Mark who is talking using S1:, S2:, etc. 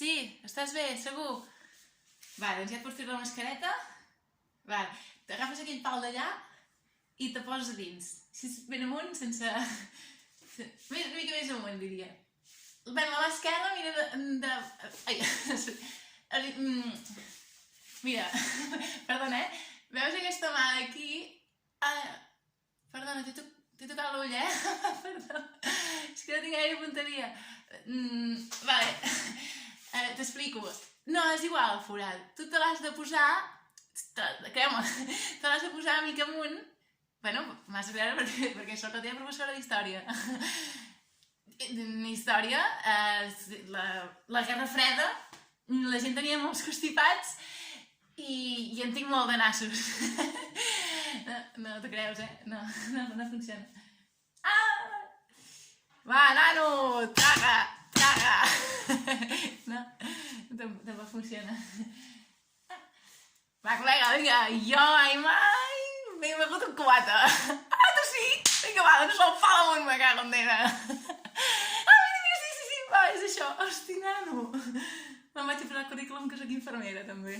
S1: Sí, estàs bé, segur? Va, doncs ja et pots treure la mascareta. Va, t'agafes aquell pal d'allà i te poses a dins. Si ben amunt, sense... Una mica més amunt, diria. Bé, la mà esquerra mira Ai, mira, perdona, Veus aquesta mà d'aquí? Perdona, t'he tocat l'ull, Perdó, és que no tinc gaire punteria. Vale, t'explico. No, és igual el forat. Tu te l'has de posar... Creu-me, te l'has de posar mica amunt. Bueno, m'has de veure perquè sóc la teva professora d'història. Història, la Guerra Freda, la gent tenia molts constipats i en tinc molt de nassos. No te creus, No funciona. Va, nano, traga, traga. No, tampoc funciona. Va, col·lega, vinga, jo, ai, mai, m'he begut un cubata. Tu sí? Vinga, va, doncs el pal amunt, me cago en Déu. Sí, va, és això. Hosti, nano. Me'n vaig a posar el currículum que soc infermera, també.